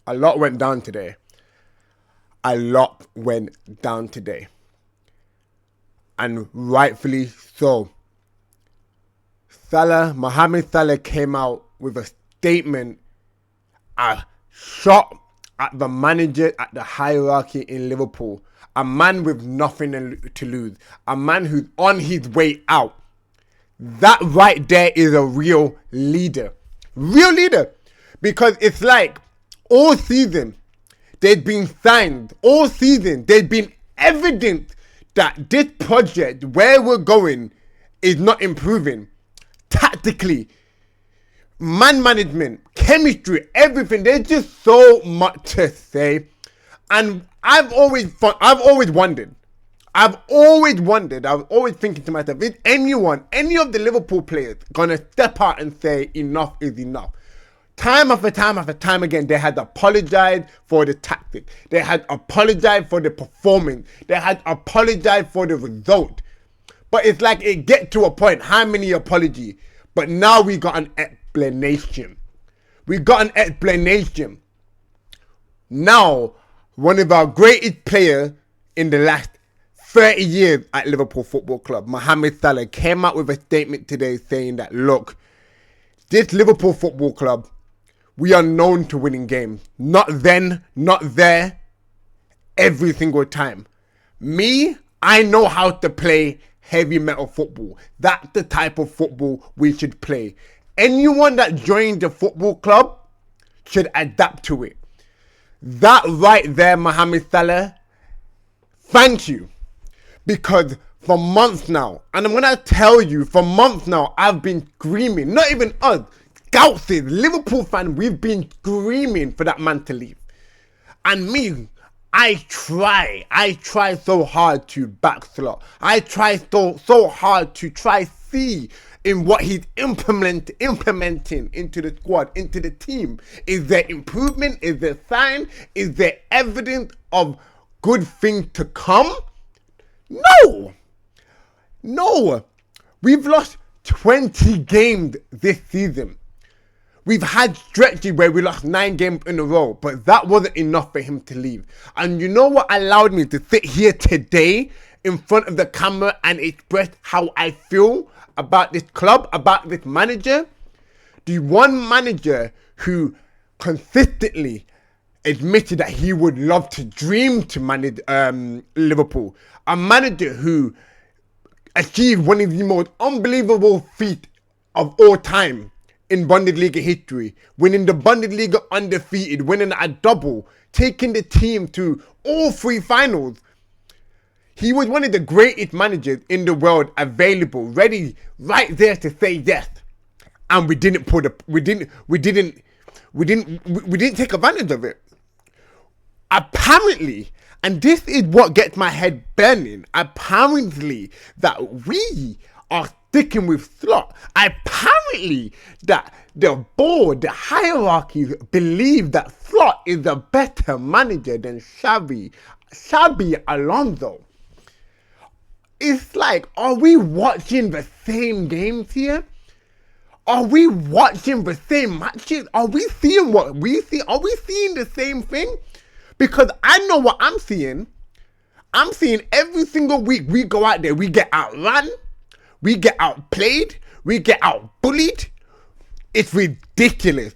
A lot went down today. A lot went down today. And rightfully so. Mohamed Salah came out with a statement, a shot at the manager, at the hierarchy in Liverpool. A man with nothing to lose. A man who's on his way out. That right there is a real leader. Real leader. Because it's like all season, they'd been signed. All season, they'd been evident that this project, where we're going, is not improving. Tactically, man management, chemistry, everything. There's just so much to say. And I've always wondered, I was always thinking to myself, is any of the Liverpool players gonna step out and say enough is enough? Time after time again, they had apologized for the tactic. They had apologized for the performance. They had apologized for the result. But it's like it get to a point, how many apologies? But now we got an explanation. Now, one of our greatest players in the last 30 years at Liverpool Football Club, Mohamed Salah, came out with a statement today saying that, look, this Liverpool Football Club, we are known to winning games. Not then, not there, every single time. Me, I know how to play heavy metal football. That's the type of football we should play. Anyone that joins the football club should adapt to it. That right there, Mohamed Salah, thank you. Because for months now, and I'm going to tell you, for months now, I've been screaming, not even us, Scoutses, Liverpool fan, we've been screaming for that man to leave. And me, I try so hard to back Slot. I try so hard to see in what he's implementing into the squad, into the team. Is there improvement? Is there sign? Is there evidence of good things to come? No. We've lost 20 games this season. We've had stretches where we lost 9 games in a row, but that wasn't enough for him to leave. And you know what allowed me to sit here today in front of the camera and express how I feel about this club, about this manager? The one manager who consistently admitted that he would love to dream to manage Liverpool. A manager who achieved one of the most unbelievable feats of all time in Bundesliga history, winning the Bundesliga undefeated, winning a double, taking the team to all 3 finals. He was one of the greatest managers in the world available, ready right there to say yes. And we didn't take advantage of it. Apparently, and this is what gets my head burning, apparently that we are sticking with Slot. Apparently that the board, the hierarchy believe that Slot is a better manager than Xabi Alonso. It's like, are we watching the same games here? Are we watching the same matches? Are we seeing what we see? Are we seeing the same thing? Because I know what I'm seeing. I'm seeing every single week we go out there, we get outrun, we get outplayed, we get outbullied. It's ridiculous.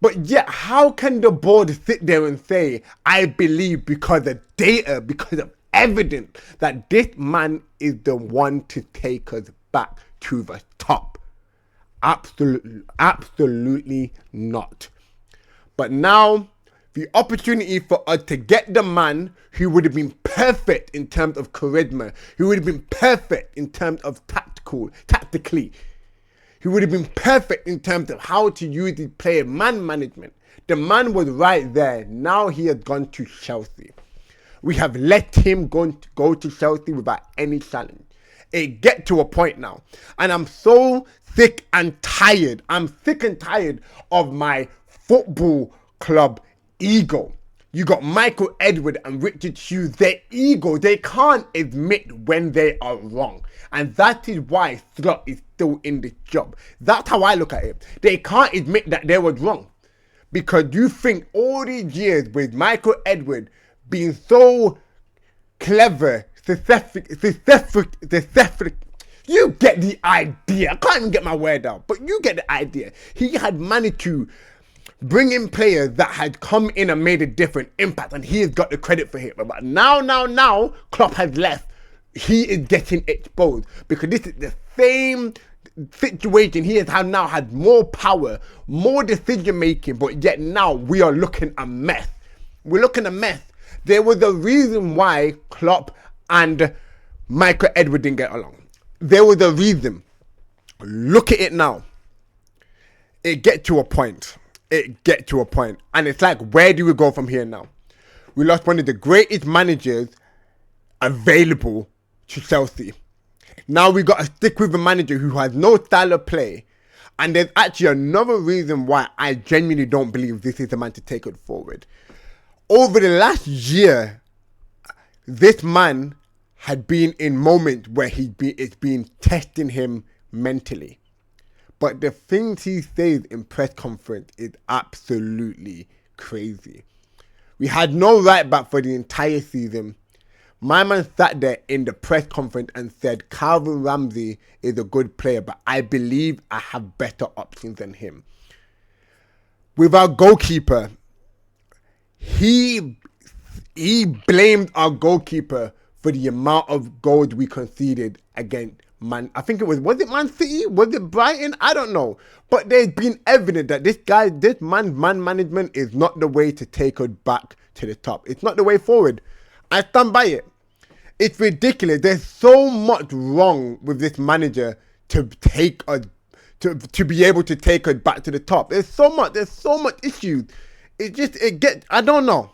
But yet, how can the board sit there and say, I believe because of data, because of evidence, that this man is the one to take us back to the top? Absolutely not. But now, the opportunity for us to get the man who would have been perfect in terms of charisma, who would have been perfect in terms of tactically, who would have been perfect in terms of how to use his player, man management. The man was right there. Now he has gone to Chelsea. We have let him go to Chelsea without any challenge. It get to a point now. And I'm so sick and tired. I'm sick and tired of my football club ego. You got Michael Edward and Richard Hughes. Their ego, they can't admit when they are wrong. And that is why Slot is still in this job. That's how I look at it. They can't admit that they were wrong. because you think all these years with Michael Edwards being so clever, successful, you get the idea. I can't even get my word out, but you get the idea. He had managed to bring in players that had come in and made a different impact, and he has got the credit for it. But now, Klopp has left. He is getting exposed because this is the same situation. He has now had more power, more decision making, but yet now we are looking a mess. We're looking a mess. There was a reason why Klopp and Michael Edwards didn't get along. There was a reason. Look at it now. It get to a point. And it's like, where do we go from here now? We lost one of the greatest managers available to Chelsea. Now we got to stick with a manager who has no style of play. And there's actually another reason why I genuinely don't believe this is the man to take it forward. Over the last year, this man had been in moments where it's been testing him mentally. But the things he says in press conference is absolutely crazy. We had no right back for the entire season. My man sat there in the press conference and said, Calvin Ramsey is a good player, but I believe I have better options than him. With our goalkeeper, he blamed our goalkeeper for the amount of goals we conceded against I think it was it Man City? Was it Brighton? I don't know. But there's been evidence that this man management is not the way to take us back to the top. It's not the way forward. I stand by it. It's ridiculous. There's so much wrong with this manager to take us, to be able to take us back to the top. There's so much issues. I don't know.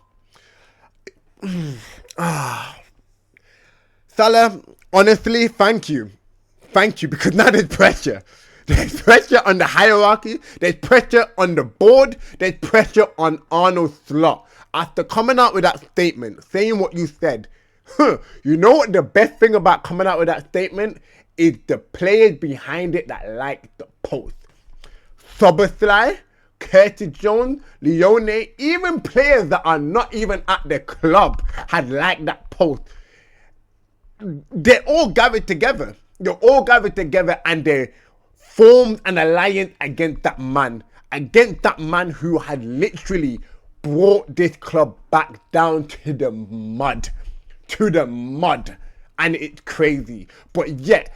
Salah, honestly, thank you. Thank you, because now there's pressure. There's pressure on the hierarchy. There's pressure on the board. There's pressure on Arne Slot. After coming out with that statement, saying what you said, you know what the best thing about coming out with that statement is? The players behind it that like the post. Soboslai, Curtis Jones, Leone, even players that are not even at the club had liked that post. They're all gathered together. And they formed an alliance against that man who had literally brought this club back down to the mud. And it's crazy. But yet,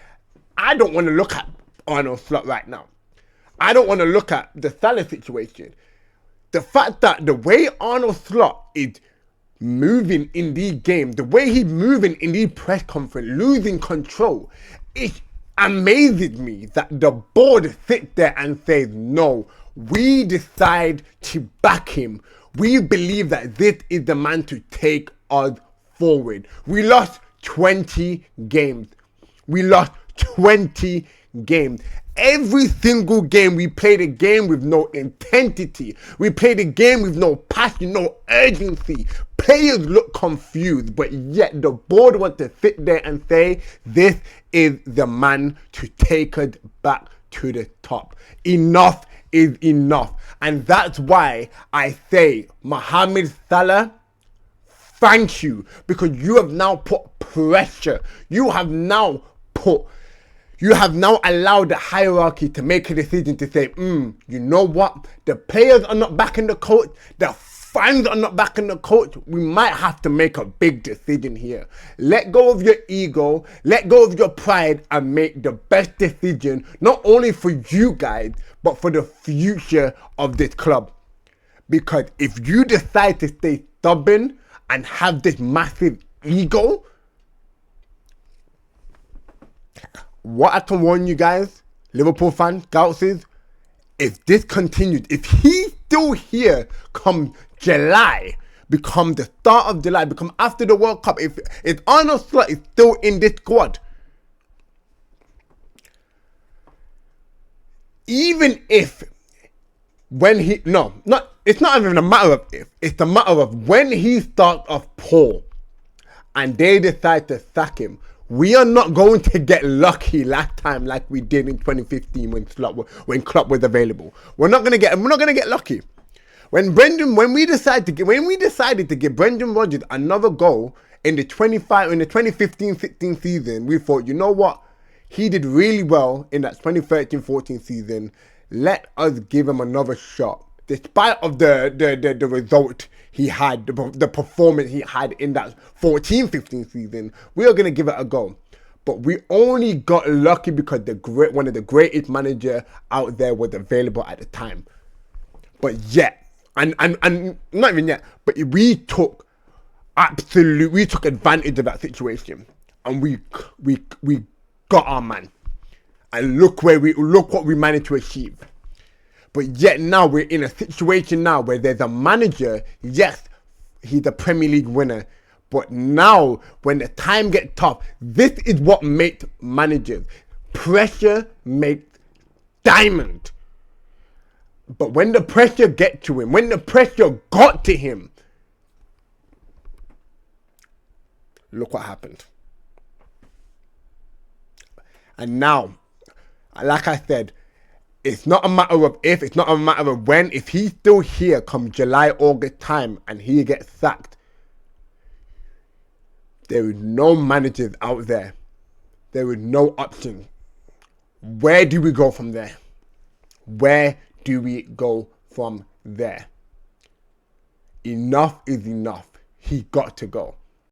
I don't want to look at Arne Slot right now. I don't want to look at the Salah situation. The fact that the way Arne Slot is moving in these games, the way he's moving in these press conference, losing control, it amazes me that the board sits there and says, no, we decide to back him. We believe that this is the man to take us forward. We lost 20 games. Every single game, we played a game with no intensity. We played a game with no passion, no urgency. Players look confused, but yet the board wants to sit there and say, this is the man to take us back to the top. Enough is enough. And that's why I say, Mohamed Salah, thank you, because you have now put pressure. You have now allowed the hierarchy to make a decision to say, you know what? The players are not backing the coach. The fans are not backing the coach. We might have to make a big decision here. Let go of your ego. Let go of your pride and make the best decision, not only for you guys, but for the future of this club. Because if you decide to stay stubborn and have this massive ego, what I can warn you guys, Liverpool fans, scouts, is if this continues, if he's still here come July, become the start of July, become after the World Cup, if Arne Slot is still in this squad, even if it's not even a matter of if, it's a matter of when he starts off poor and they decide to sack him. We are not going to get lucky last time like we did in 2015 when Klopp was available. We're not going to get lucky. When we decided to give Brendan Rodgers another go in the 2015-16 season, we thought, you know what? He did really well in that 2013-14 season. Let us give him another shot. Despite of the result he had, the performance he had in that 14-15 season, we are going to give it a go. But we only got lucky because one of the greatest managers out there was available at the time. But yet, and not even yet, but we took advantage of that situation, and we got our man. And look what we managed to achieve. But yet now we're in a situation now where there's a manager. Yes, he's a Premier League winner. But now, when the time gets tough, this is what makes managers. Pressure makes diamond. But when the pressure gets to him, when the pressure got to him, look what happened. And now, like I said, it's not a matter of if, it's not a matter of when. If he's still here come July, August time and he gets sacked, there is no managers out there. There is no option. Where do we go from there? Where do we go from there? Enough is enough. He got to go.